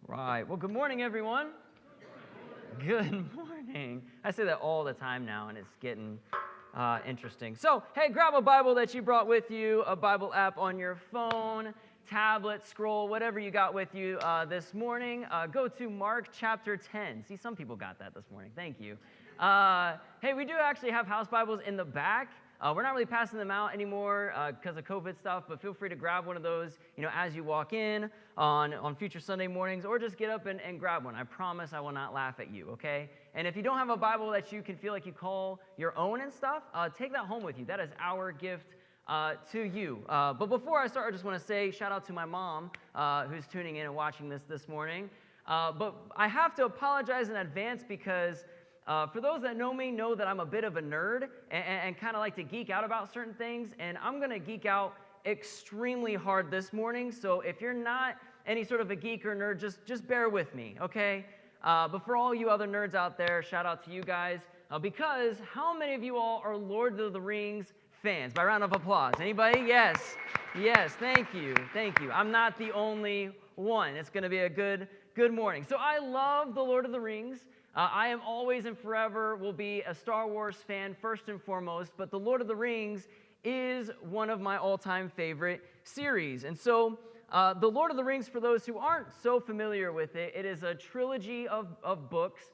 All right. Well, good morning, everyone. Good morning. I say that all the time now, and it's getting interesting. So, hey, grab a Bible that you brought with you, a Bible app on your phone, tablet, scroll, whatever you got with you this morning. Go to Mark chapter 10. See, some people got that this morning. Thank you. Hey, we do actually have house Bibles in the back. We're not really passing them out anymore because of COVID stuff, but feel free to grab one of those, as you walk in on future Sunday mornings, or just get up and grab one. I promise I will not laugh at you, okay? And if you don't have a Bible that you can feel like you call your own and stuff, take that home with you. That is our gift to you. But before I start, I just want to say shout out to my mom who's tuning in and watching this morning. But I have to apologize in advance because for those that know me know that I'm a bit of a nerd and kind of like to geek out about certain things, and I'm going to geek out extremely hard this morning. So if you're not any sort of a geek or nerd, just bear with me, okay? But for all you other nerds out there, shout out to you guys, because how many of you all are Lord of the Rings fans? By round of applause. Anybody? Yes, thank you. I'm not the only one. It's going to be a good morning. So I love the Lord of the Rings. I am always and forever will be a Star Wars fan first and foremost, but The Lord of the Rings is one of my all-time favorite series. And so The Lord of the Rings, for those who aren't so familiar with it, it is a trilogy of books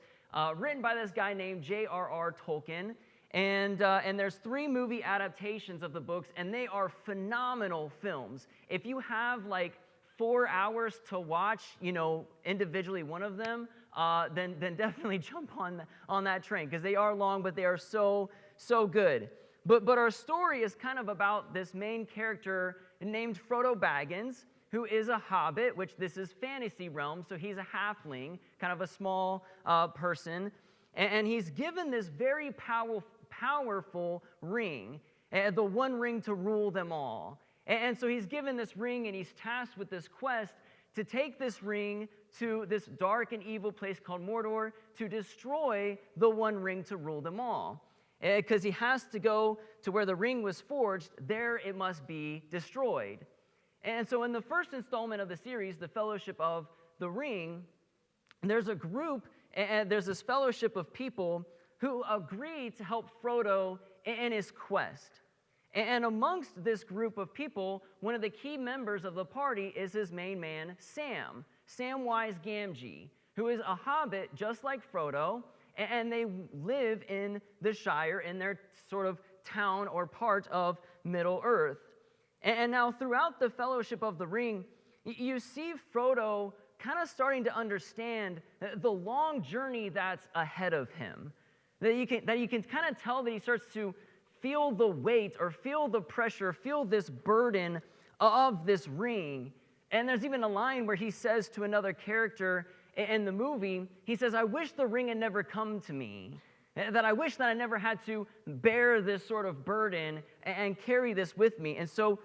written by this guy named J.R.R. Tolkien. And there's 3 movie adaptations of the books, and they are phenomenal films. If you have like 4 hours to watch, individually one of them, then definitely jump on that train, because they are long, but they are so good. But our story is kind of about this main character named Frodo Baggins, who is a hobbit, which this is fantasy realm, so he's a halfling, kind of a small person, and he's given this very powerful ring, the one ring to rule them all. And so he's given this ring, and he's tasked with this quest to take this ring to this dark and evil place called Mordor to destroy the one ring to rule them all. Because he has to go to where the ring was forged, there it must be destroyed. And so in the first installment of the series, The Fellowship of the Ring, there's a group, and there's this fellowship of people who agree to help Frodo in his quest. And amongst this group of people, one of the key members of the party is his main man, Samwise Gamgee, who is a hobbit just like Frodo, and they live in the Shire, in their sort of town or part of Middle-earth. And now throughout the Fellowship of the Ring, you see Frodo kind of starting to understand the long journey that's ahead of him. That you can kind of tell that he starts to feel the weight or feel the pressure, feel this burden of this ring. And there's even a line where he says to another character in the movie, he says, "I wish the ring had never come to me, that I wish that I never had to bear this sort of burden and carry this with me." And so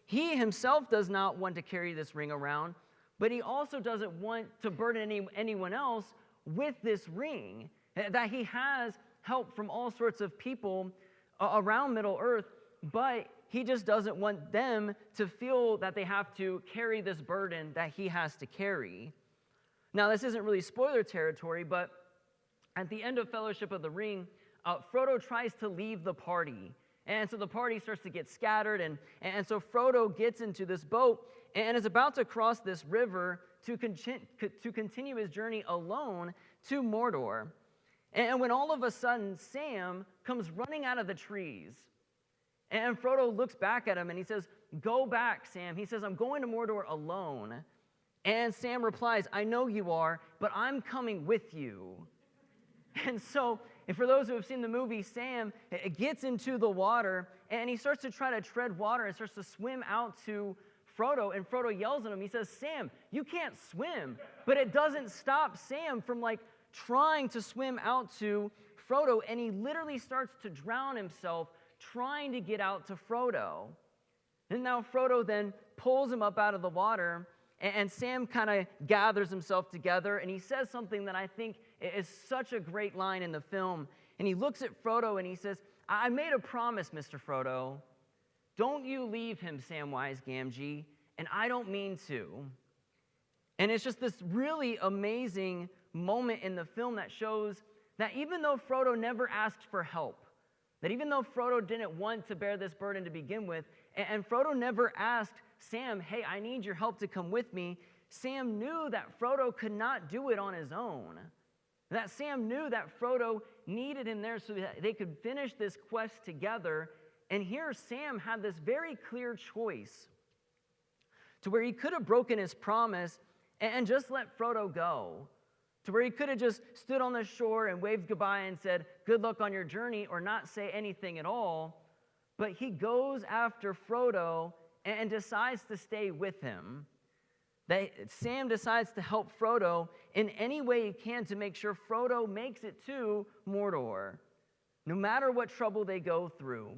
he himself does not want to carry this ring around, but he also doesn't want to burden anyone else with this ring, that he has help from all sorts of people around Middle-earth, but he just doesn't want them to feel that they have to carry this burden that he has to carry. Now, this isn't really spoiler territory, but at the end of Fellowship of the Ring, Frodo tries to leave the party. And so the party starts to get scattered, and so Frodo gets into this boat and is about to cross this river to continue his journey alone to Mordor. And when all of a sudden, Sam comes running out of the trees. And Frodo looks back at him and he says, "Go back, Sam." He says, "I'm going to Mordor alone." And Sam replies, "I know you are, but I'm coming with you." And so, and for those who have seen the movie, Sam gets into the water and he starts to try to tread water and starts to swim out to Frodo. And Frodo yells at him. He says, "Sam, you can't swim." But it doesn't stop Sam from trying to swim out to Frodo, and he literally starts to drown himself trying to get out to Frodo. And now Frodo then pulls him up out of the water, and Sam kind of gathers himself together, and he says something that I think is such a great line in the film. And he looks at Frodo and he says, "I made a promise, Mr. Frodo. Don't you leave him, Samwise Gamgee, and I don't mean to." And it's just this really amazing moment in the film that shows that even though Frodo never asked for help, that even though Frodo didn't want to bear this burden to begin with, and Frodo never asked Sam, hey, I need your help to come with me, Sam knew that Frodo could not do it on his own. That Sam knew that Frodo needed him there so that they could finish this quest together. And here Sam had this very clear choice to where he could have broken his promise and just let Frodo go, to where he could have just stood on the shore and waved goodbye and said, good luck on your journey, or not say anything at all. But he goes after Frodo and decides to stay with him. Sam decides to help Frodo in any way he can to make sure Frodo makes it to Mordor. No matter what trouble they go through,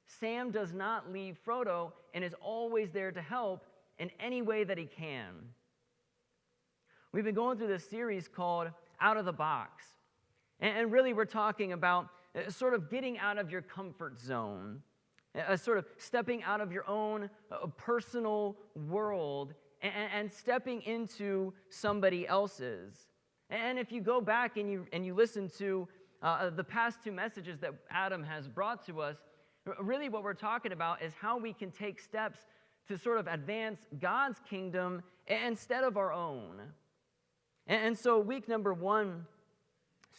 Sam does not leave Frodo and is always there to help in any way that he can. We've been going through this series called Out of the Box. And really we're talking about sort of getting out of your comfort zone, sort of stepping out of your own personal world and stepping into somebody else's. And if you go back and you listen to the past two messages that Adam has brought to us, really what we're talking about is how we can take steps to sort of advance God's kingdom instead of our own. And so week number one,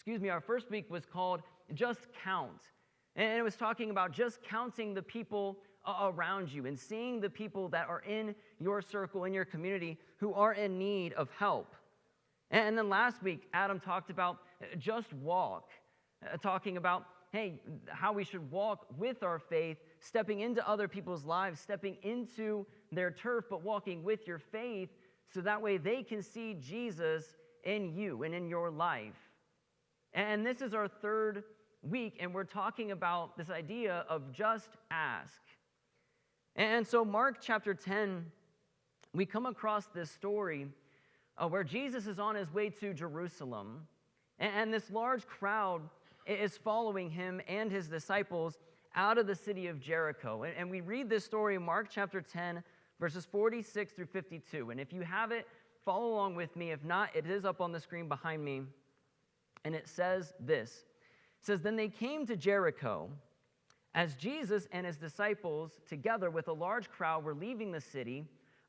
our first week was called Just Count. And it was talking about just counting the people around you and seeing the people that are in your circle, in your community, who are in need of help. And then last week, Adam talked about just walk, talking about, hey, how we should walk with our faith, stepping into other people's lives, stepping into their turf, but walking with your faith so that way they can see Jesus in you and in your life. And this is our third week, and we're talking about this idea of just ask. And so Mark chapter 10, we come across this story where Jesus is on his way to Jerusalem, and this large crowd is following him and his disciples out of the city of Jericho. And we read this story in Mark chapter 10, verses 46 through 52. And if you have it, follow along with me. If not, it is up on the screen behind me. And it says this. It says, then they came to Jericho. As Jesus and his disciples, together with a large crowd, were leaving the city,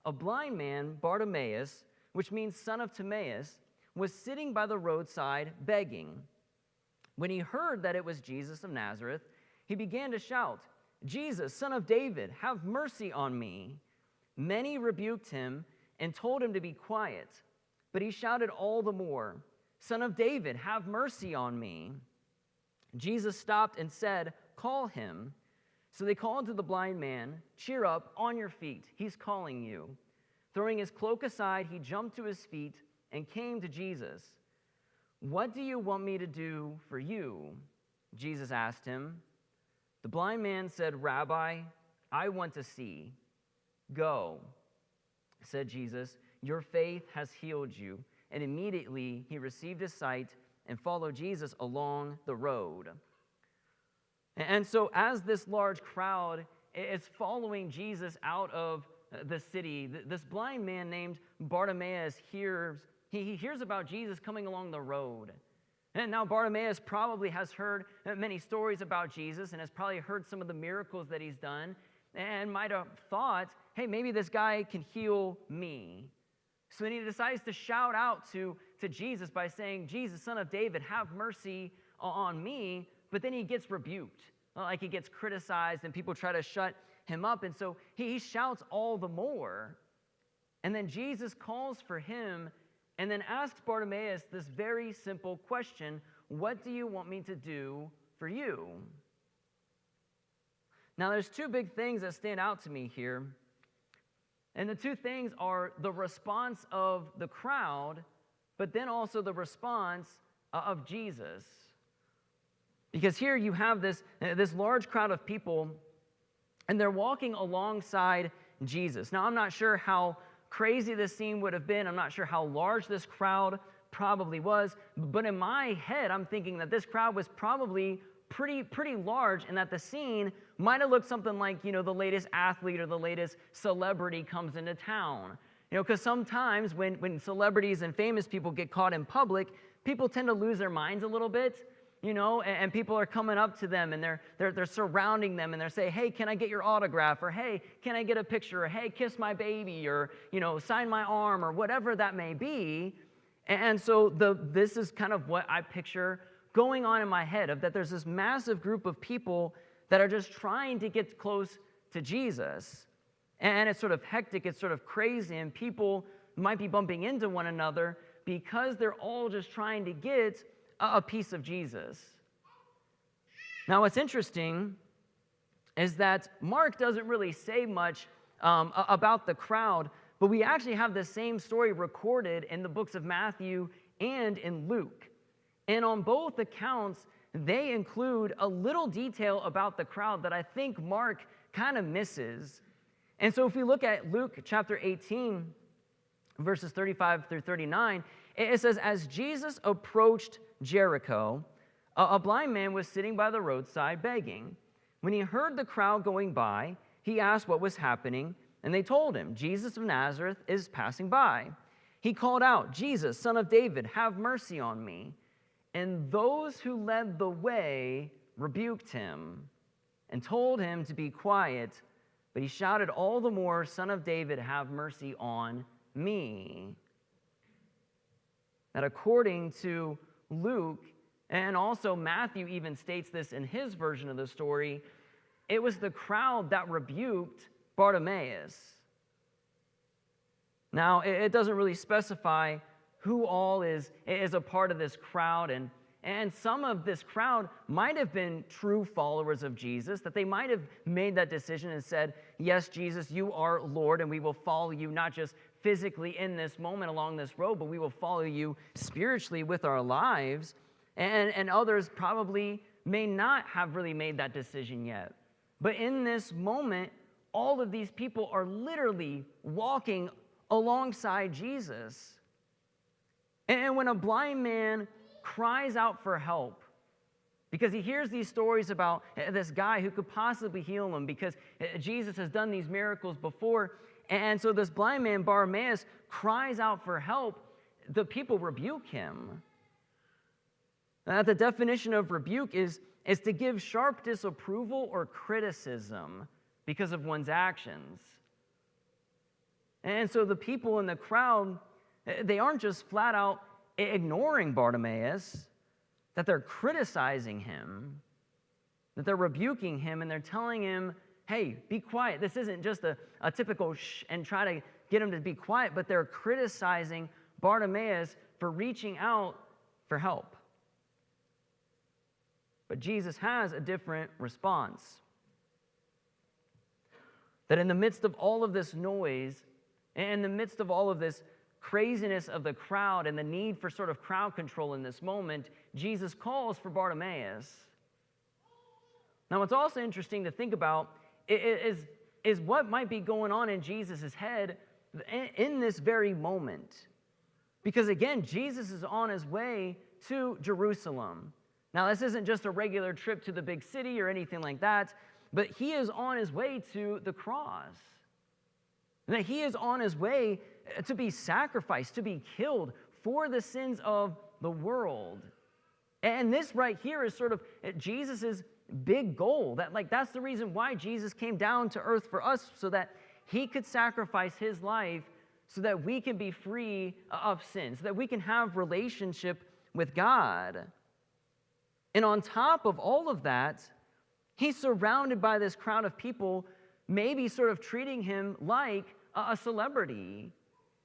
a blind man, Bartimaeus, which means son of Timaeus, was sitting by the roadside begging. When he heard that it was Jesus of Nazareth, he began to shout, Jesus, son of David, have mercy on me. Many rebuked him and told him to be quiet, but he shouted all the more, Son of David, have mercy on me. Jesus stopped and said, call him. So they called to the blind man, cheer up, on your feet, he's calling you. Throwing his cloak aside, he jumped to his feet and came to Jesus. What do you want me to do for you? Jesus asked him. The blind man said, Rabbi, I want to see. Go, said Jesus, your faith has healed you. And immediately he received his sight and followed Jesus along the road. And so as this large crowd is following Jesus out of the city, this blind man named Bartimaeus hears about Jesus coming along the road. And now Bartimaeus probably has heard many stories about Jesus and has probably heard some of the miracles that he's done and might have thought, hey, maybe this guy can heal me. So then he decides to shout out to Jesus by saying, Jesus, son of David, have mercy on me. But then he gets rebuked, like he gets criticized and people try to shut him up. And so he shouts all the more. And then Jesus calls for him and then asks Bartimaeus this very simple question, what do you want me to do for you? Now there's two big things that stand out to me here. And the two things are the response of the crowd, but then also the response of Jesus. Because here you have this large crowd of people, and they're walking alongside Jesus. Now, I'm not sure how crazy this scene would have been. I'm not sure how large this crowd probably was. But in my head, I'm thinking that this crowd was probably pretty large, and that the scene might have looked something like, the latest athlete or the latest celebrity comes into town. Because sometimes when celebrities and famous people get caught in public, people tend to lose their minds a little bit, and people are coming up to them and they're surrounding them and they're saying, hey, can I get your autograph? Or hey, can I get a picture? Or hey, kiss my baby? Or, sign my arm, or whatever that may be. And so this is kind of what I picture going on in my head, of that there's this massive group of people that are just trying to get close to Jesus. And it's sort of hectic, it's sort of crazy, and people might be bumping into one another because they're all just trying to get a piece of Jesus. Now, what's interesting is that Mark doesn't really say much about the crowd, but we actually have the same story recorded in the books of Matthew and in Luke. And on both accounts, they include a little detail about the crowd that I think Mark kind of misses. And so if we look at Luke chapter 18, verses 35 through 39, it says, as Jesus approached Jericho, a blind man was sitting by the roadside begging. When he heard the crowd going by, he asked what was happening, and they told him, Jesus of Nazareth is passing by. He called out, Jesus, Son of David, have mercy on me. And those who led the way rebuked him and told him to be quiet, but he shouted all the more, Son of David, have mercy on me. That according to Luke, and also Matthew even states this in his version of the story, it was the crowd that rebuked Bartimaeus. Now, it doesn't really specify who all is a part of this crowd, and some of this crowd might have been true followers of Jesus, that they might have made that decision and said, yes, Jesus, you are Lord, and we will follow you not just physically in this moment along this road, but we will follow you spiritually with our lives. And others probably may not have really made that decision yet. But in this moment, all of these people are literally walking alongside Jesus. And when a blind man cries out for help, because he hears these stories about this guy who could possibly heal him because Jesus has done these miracles before, and so this blind man, Bartimaeus, cries out for help, the people rebuke him. Now, the definition of rebuke is to give sharp disapproval or criticism because of one's actions. And so the people in the crowd, they aren't just flat out ignoring Bartimaeus, that they're criticizing him, that they're rebuking him, and they're telling him, hey, be quiet. This isn't just a typical shh and try to get him to be quiet, but they're criticizing Bartimaeus for reaching out for help. But Jesus has a different response. That in the midst of all of this noise, in the midst of all of this craziness of the crowd and the need for sort of crowd control in this moment, Jesus calls for Bartimaeus. Now, what's also interesting to think about is what might be going on in Jesus' head in this very moment. Because again, Jesus is on his way to Jerusalem. Now, this isn't just a regular trip to the big city or anything like that, but he is on his way to the cross. And that he is on his way to be sacrificed, to be killed for the sins of the world. And this right here is sort of Jesus' big goal. That's the reason why Jesus came down to earth for us, so that he could sacrifice his life so that we can be free of sin, so that we can have relationship with God. And on top of all of that, he's surrounded by this crowd of people, maybe sort of treating him like a celebrity,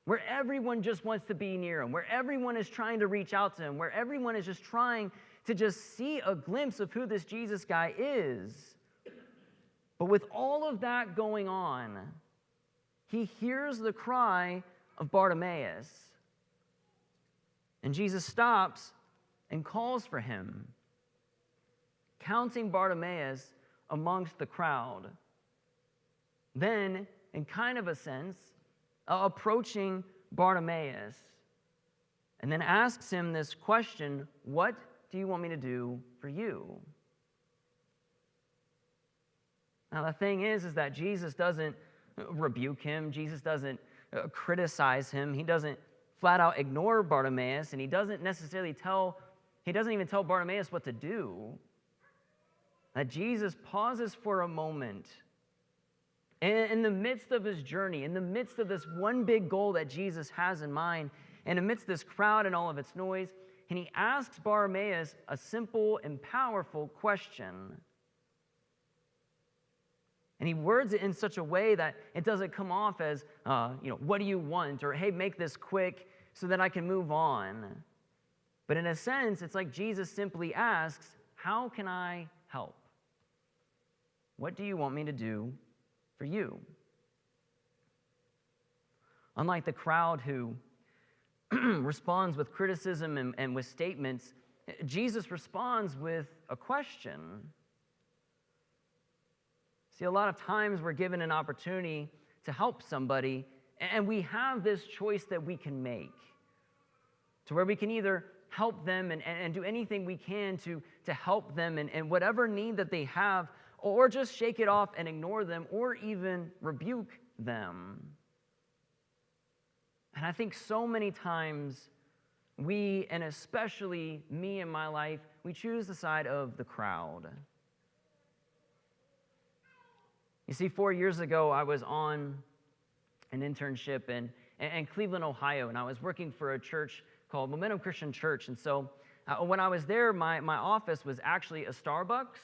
where everyone just wants to be near him, where everyone is trying to reach out to him, where everyone is just trying to just see a glimpse of who this Jesus guy is. But with all of that going on, he hears the cry of Bartimaeus. And Jesus stops and calls for him, counting Bartimaeus amongst the crowd. Then, in kind of a sense, approaching Bartimaeus, and then asks him this question, what do you want me to do for you? Now, the thing is that Jesus doesn't rebuke him. Jesus doesn't criticize him. He doesn't flat out ignore Bartimaeus, and he doesn't even tell Bartimaeus what to do. That Jesus pauses for a moment in the midst of his journey, in the midst of this one big goal that Jesus has in mind, and amidst this crowd and all of its noise, and he asks Bartimaeus a simple and powerful question. And he words it in such a way that it doesn't come off as, what do you want? Or, hey, make this quick so that I can move on. But in a sense, it's like Jesus simply asks, how can I help? What do you want me to do for you? Unlike the crowd who responds with criticism and with statements, Jesus responds with a question. See, a lot of times we're given an opportunity to help somebody, and we have this choice that we can make to where we can either help them and do anything we can to help them and whatever need that they have, or just shake it off and ignore them, or even rebuke them. And I think so many times we, and especially me in my life, we choose the side of the crowd. You see, 4 years ago, I was on an internship in Cleveland, Ohio, and I was working for a church called Momentum Christian Church. And so when I was there, my office was actually a Starbucks.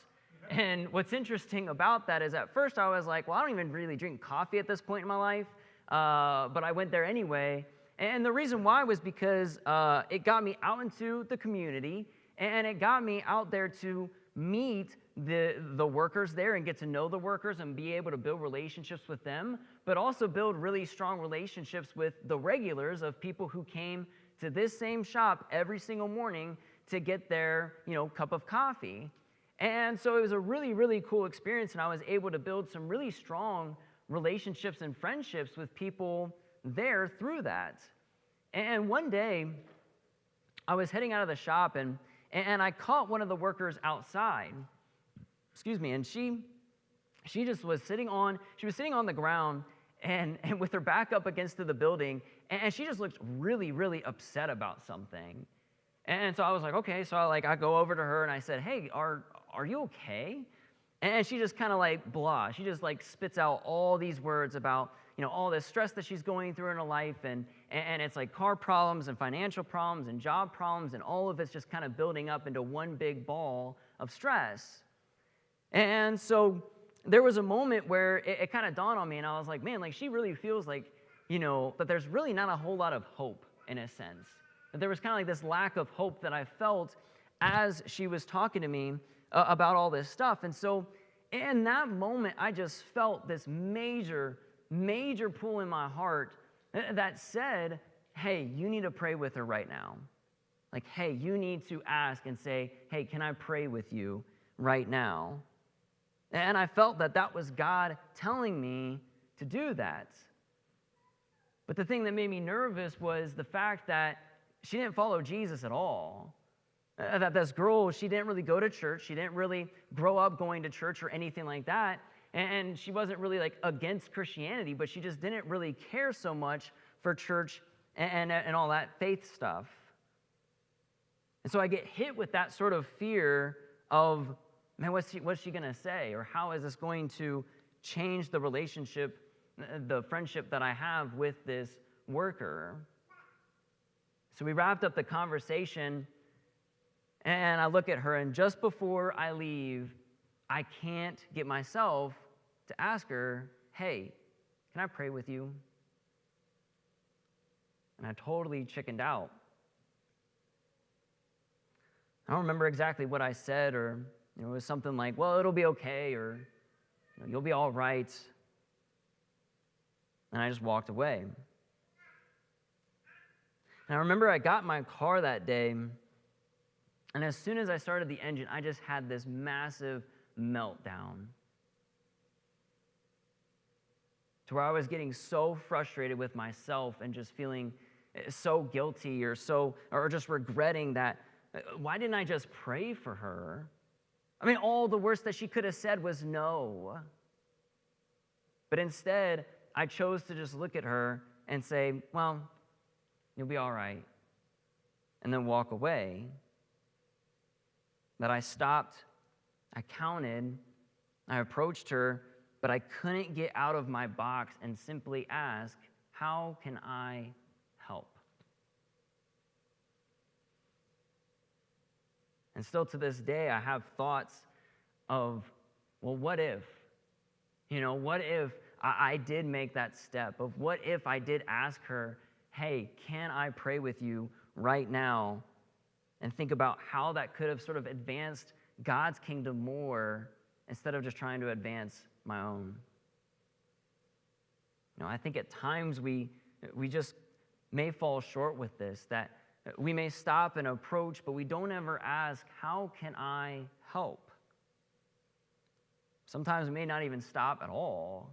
And what's interesting about that is at first I was like, well, I don't even really drink coffee at this point in my life. But I went there anyway. And the reason why was because it got me out into the community, and it got me out there to meet the workers there and get to know the workers and be able to build relationships with them, but also build really strong relationships with the regulars of people who came to this same shop every single morning to get their, cup of coffee. And so it was a really, really cool experience, and I was able to build some really strong relationships and friendships with people there through that. And one day, I was heading out of the shop, and I caught one of the workers outside. And she just was sitting on the ground and with her back up against the building, and she just looked really, really upset about something. And so I was like, okay. So I go over to her and I said, hey, are you okay? And she just kind of blah. She just spits out all these words about, all this stress that she's going through in her life, and it's car problems and financial problems and job problems, and all of it's just kind of building up into one big ball of stress. And so there was a moment where it kind of dawned on me, and I was like, man, she really feels that there's really not a whole lot of hope in a sense. That there was kind of this lack of hope that I felt as she was talking to me about all this stuff. And so in that moment, I just felt this major pull in my heart that said, hey, you need to pray with her right now. Hey, you need to ask and say, hey, can I pray with you right now? And I felt that was God telling me to do that. But the thing that made me nervous was the fact that she didn't follow Jesus at all. That this girl, she didn't really go to church. She didn't really grow up going to church or anything like that. And she wasn't really against Christianity, but she just didn't really care so much for church and all that faith stuff. And so I get hit with that sort of fear of, man, what's she going to say? Or how is this going to change the relationship, the friendship that I have with this worker? So we wrapped up the conversation, and I look at her, and just before I leave, I can't get myself to ask her, hey, can I pray with you? And I totally chickened out. I don't remember exactly what I said, or it was something like, well, it'll be okay, or you'll be all right. And I just walked away. And I remember I got in my car that day, and as soon as I started the engine, I just had this massive meltdown to where I was getting so frustrated with myself and just feeling so guilty or just regretting that, why didn't I just pray for her? I mean, all the worst that she could have said was no. But instead, I chose to just look at her and say, well, you'll be all right, and then walk away. That I stopped, I counted, I approached her, but I couldn't get out of my box and simply ask, how can I help? And still to this day, I have thoughts of, well, what if? What if I did make that step? Of what if I did ask her, hey, can I pray with you right now? And think about how that could have sort of advanced God's kingdom more instead of just trying to advance my own. I think at times we just may fall short with this, that we may stop and approach, but we don't ever ask, how can I help? Sometimes we may not even stop at all.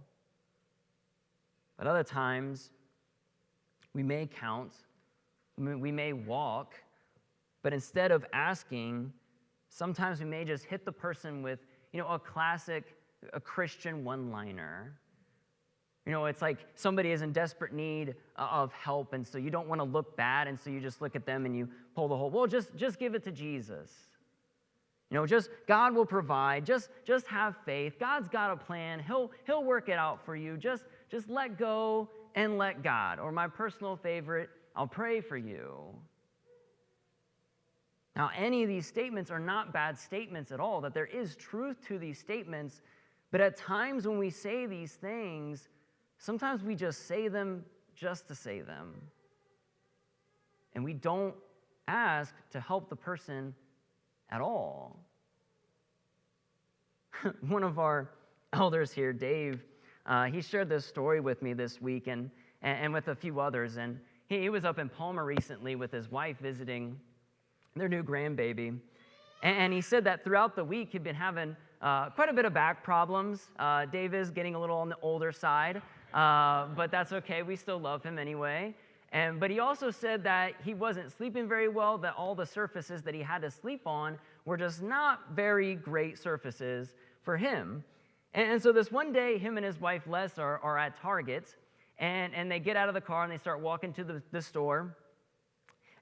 But other times, we may count, we may walk, but instead of asking, sometimes we may just hit the person with, a classic, a Christian one-liner. It's like somebody is in desperate need of help, and so you don't want to look bad, and so you just look at them and you pull the whole, well, just give it to Jesus. Just God will provide. Just have faith. God's got a plan. He'll work it out for you. Just let go and let God. Or my personal favorite, I'll pray for you. Now, any of these statements are not bad statements at all, that there is truth to these statements, but at times when we say these things, sometimes we just say them just to say them. And we don't ask to help the person at all. One of our elders here, Dave, he shared this story with me this week and with a few others. And he was up in Palma recently with his wife visiting their new grandbaby. And he said that throughout the week he'd been having quite a bit of back problems. Dave is getting a little on the older side, but that's okay. We still love him anyway. But he also said that he wasn't sleeping very well, that all the surfaces that he had to sleep on were just not very great surfaces for him. And so this one day, him and his wife, Les, are at Target, and they get out of the car and they start walking to the store.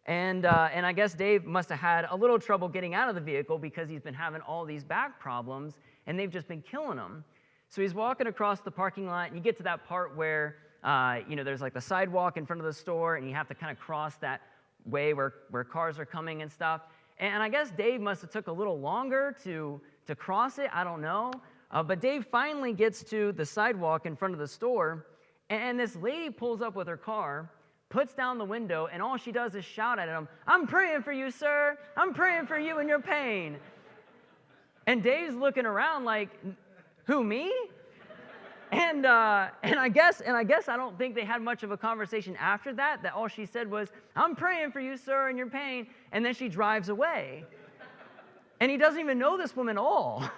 And I guess Dave must have had a little trouble getting out of the vehicle because he's been having all these back problems, and they've just been killing him. So he's walking across the parking lot, and you get to that part where there's like the sidewalk in front of the store, and you have to kind of cross that way where cars are coming and stuff. And I guess Dave must have took a little longer to cross it. I don't know. But Dave finally gets to the sidewalk in front of the store, and this lady pulls up with her car, puts down the window, and all she does is shout at him, "I'm praying for you, sir. I'm praying for you in your pain." And Dave's looking around like, who, me? And I guess I don't think they had much of a conversation after that. That all she said was, "I'm praying for you, sir, in your pain," and then she drives away. And he doesn't even know this woman at all.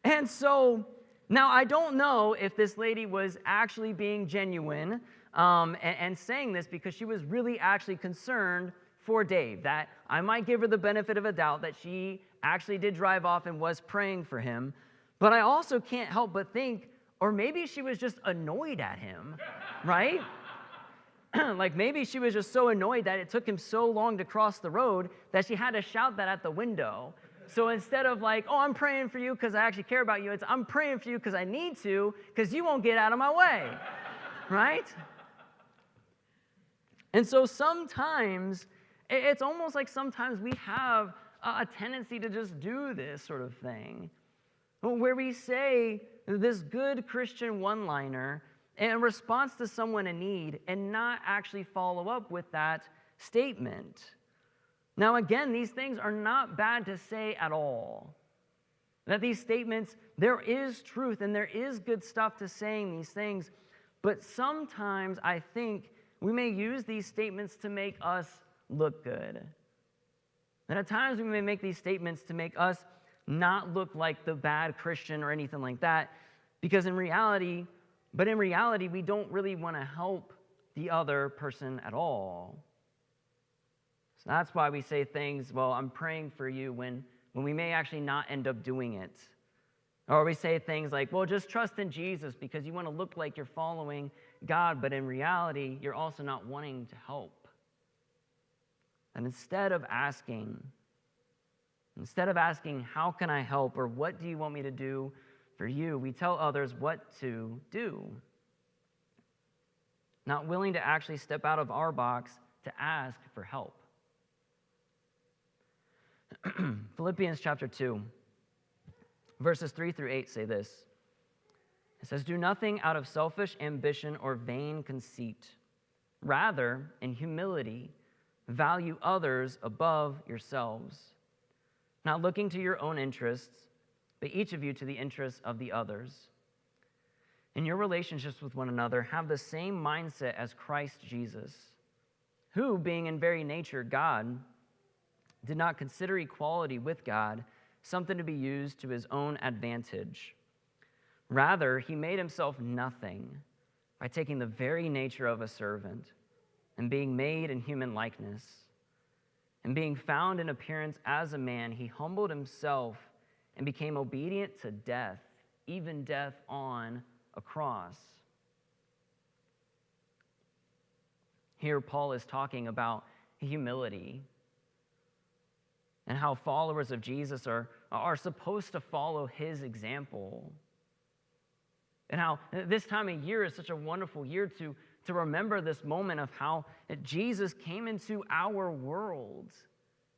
And so now I don't know if this lady was actually being genuine and saying this because she was really actually concerned for Dave, that I might give her the benefit of a doubt that she actually did drive off and was praying for him. But I also can't help but think, or maybe she was just annoyed at him, right? Like maybe she was just so annoyed that it took him so long to cross the road that she had to shout that at the window. So instead of like, "Oh, I'm praying for you because I actually care about you," it's, "I'm praying for you because I need to, because you won't get out of my way," right? And so sometimes, it's almost like sometimes we have a tendency to just do this sort of thing, where we say this good Christian one-liner in response to someone in need and not actually follow up with that statement. Now, again, these things are not bad to say at all. That these statements, there is truth and there is good stuff to saying these things, but sometimes I think we may use these statements to make us look good. And at times we may make these statements to make us not look like the bad Christian or anything like that, because in reality, we don't really want to help the other person at all. So that's why we say things, "Well, I'm praying for you," when we may actually not end up doing it. Or we say things like, well, just trust in Jesus because you want to look like you're following God, but in reality, you're also not wanting to help. And instead of asking, how can I help, or what do you want me to do for you, we tell others what to do. Not willing to actually step out of our box to ask for help. Philippians chapter 2, verses 3 through 8 say this. It says, "Do nothing out of selfish ambition or vain conceit. Rather, in humility, value others above yourselves, not looking to your own interests, but each of you to the interests of the others. In your relationships with one another, have the same mindset as Christ Jesus, who, being in very nature God, did not consider equality with God something to be used to his own advantage. Rather, he made himself nothing by taking the very nature of a servant and being made in human likeness. And being found in appearance as a man, he humbled himself and became obedient to death, even death on a cross." Here, Paul is talking about humility and how followers of Jesus are supposed to follow his example. And how this time of year is such a wonderful year to remember this moment of how Jesus came into our world,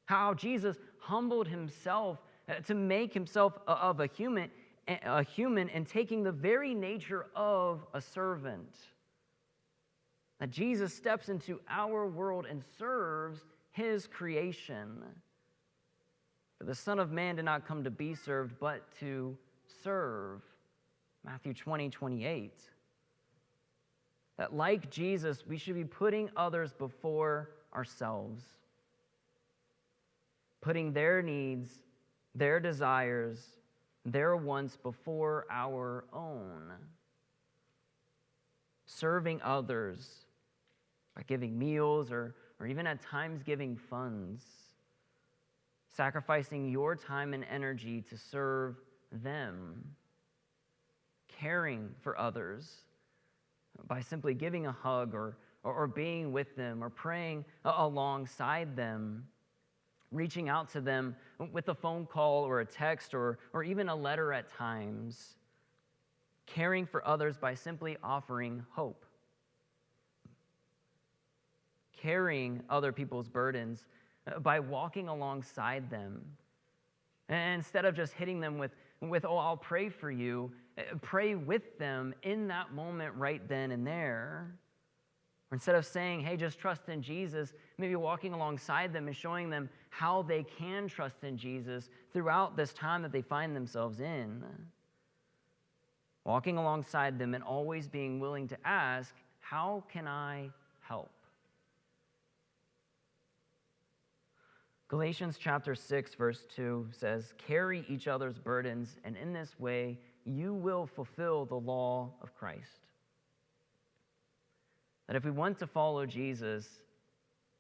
how Jesus humbled himself to make himself of a human and taking the very nature of a servant. That Jesus steps into our world and serves his creation. For the Son of Man did not come to be served, but to serve. Matthew 20:28. That like Jesus, we should be putting others before ourselves, putting their needs, their desires, their wants before our own, serving others by giving meals or even at times giving funds, sacrificing your time and energy to serve them, caring for others by simply giving a hug or being with them or praying alongside them, reaching out to them with a phone call or a text or even a letter at times, caring for others by simply offering hope, carrying other people's burdens by walking alongside them. And instead of just hitting them with "Oh, I'll pray for you," pray with them in that moment right then and there. Or instead of saying, "Hey, just trust in Jesus," maybe walking alongside them and showing them how they can trust in Jesus throughout this time that they find themselves in. Walking alongside them and always being willing to ask, "How can I help?" Galatians chapter 6, verse 2 says, "Carry each other's burdens, and in this way you will fulfill the law of Christ." That if we want to follow Jesus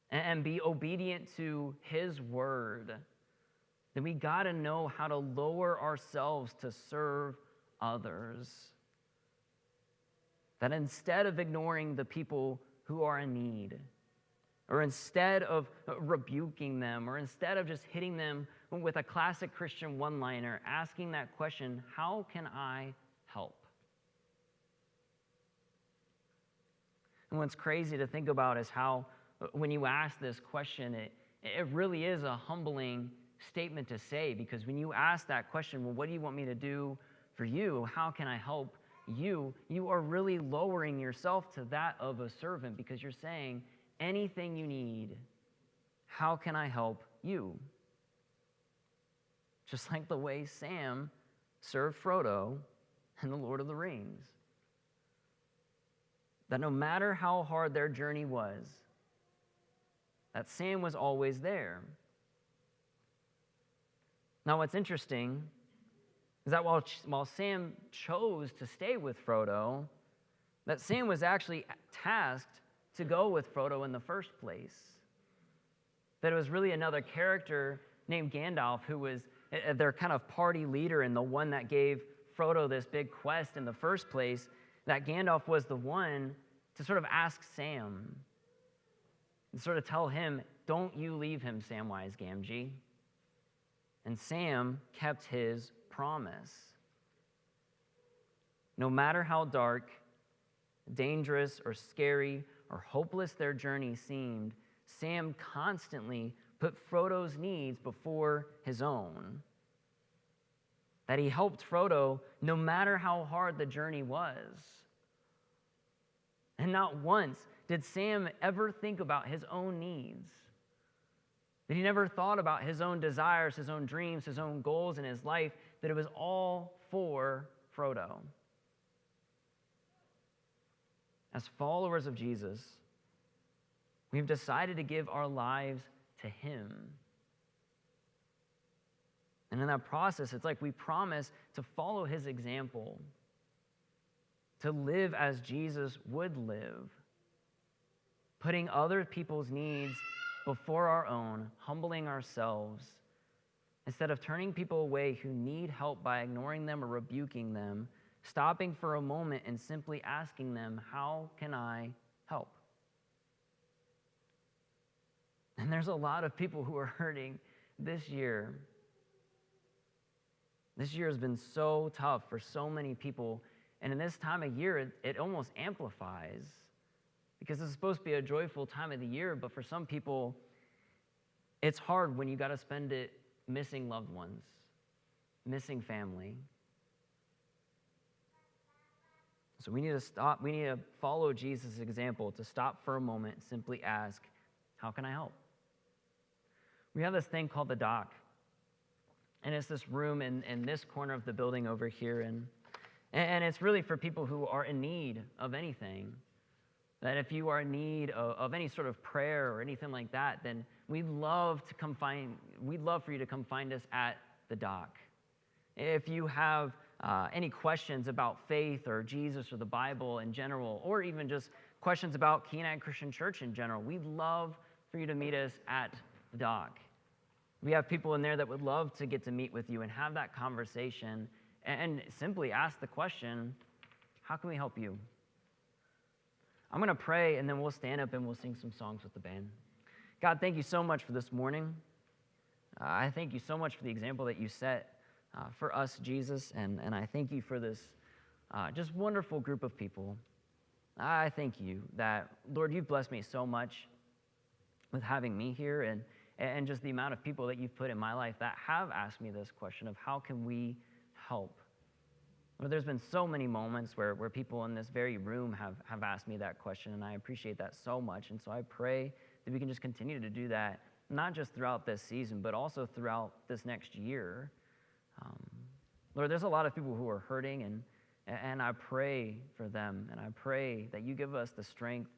and be obedient to his word, then we got to know how to lower ourselves to serve others. That instead of ignoring the people who are in need, or instead of rebuking them, or instead of just hitting them with a classic Christian one-liner, asking that question, "How can I help?" And what's crazy to think about is how when you ask this question, it really is a humbling statement to say, because when you ask that question, "Well, what do you want me to do for you? How can I help you?" you are really lowering yourself to that of a servant, because you're saying, "Anything you need, how can I help you?" Just like the way Sam served Frodo in The Lord of the Rings. That no matter how hard their journey was, that Sam was always there. Now, what's interesting is that while Sam chose to stay with Frodo, that Sam was actually tasked to go with Frodo in the first place. That it was really another character named Gandalf who was their kind of party leader and the one that gave Frodo this big quest in the first place, that Gandalf was the one to sort of ask Sam and sort of tell him, don't you leave him, Samwise Gamgee. And Sam kept his promise. No matter how dark, dangerous, or scary, or hopeless their journey seemed, Sam constantly put Frodo's needs before his own. That he helped Frodo no matter how hard the journey was. And not once did Sam ever think about his own needs. That he never thought about his own desires, his own dreams, his own goals in his life, that it was all for Frodo. As followers of Jesus, we've decided to give our lives to him. And in that process, it's like we promise to follow his example, to live as Jesus would live, putting other people's needs before our own, humbling ourselves, instead of turning people away who need help by ignoring them or rebuking them, stopping for a moment and simply asking them, how can I help? And there's a lot of people who are hurting this year. This year has been so tough for so many people. And in this time of year, it almost amplifies, because it's supposed to be a joyful time of the year, but for some people, it's hard when you got to spend it missing loved ones, missing family. So we need to stop. We need to follow Jesus' example, to stop for a moment and simply ask, how can I help? We have this thing called the dock. And it's this room in this corner of the building over here. And it's really for people who are in need of anything. That if you are in need of any sort of prayer or anything like that, then we'd love for you to come find us at the dock. If you have any questions about faith or Jesus or the Bible in general, or even just questions about Kenai Christian Church in general, we'd love for you to meet us at the dock. We have people in there that would love to get to meet with you and have that conversation and simply ask the question, how can we help you? I'm going to pray, and then we'll stand up and we'll sing some songs with the band. God, thank you so much for this morning. I thank you so much for the example that you set for us, Jesus, and I thank you for this just wonderful group of people. I thank you that, Lord, you've blessed me so much with having me here and just the amount of people that you've put in my life that have asked me this question of how can we help? Well, there's been so many moments where people in this very room have asked me that question, and I appreciate that so much. And so I pray that we can just continue to do that, not just throughout this season, but also throughout this next year. Lord, there's a lot of people who are hurting, and I pray for them, and I pray that you give us the strength,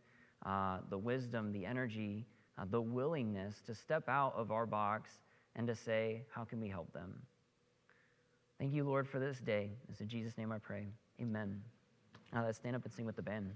the wisdom, the energy, the willingness to step out of our box and to say, how can we help them? Thank you, Lord, for this day. It's in Jesus' name I pray. Amen. Now let's stand up and sing with the band.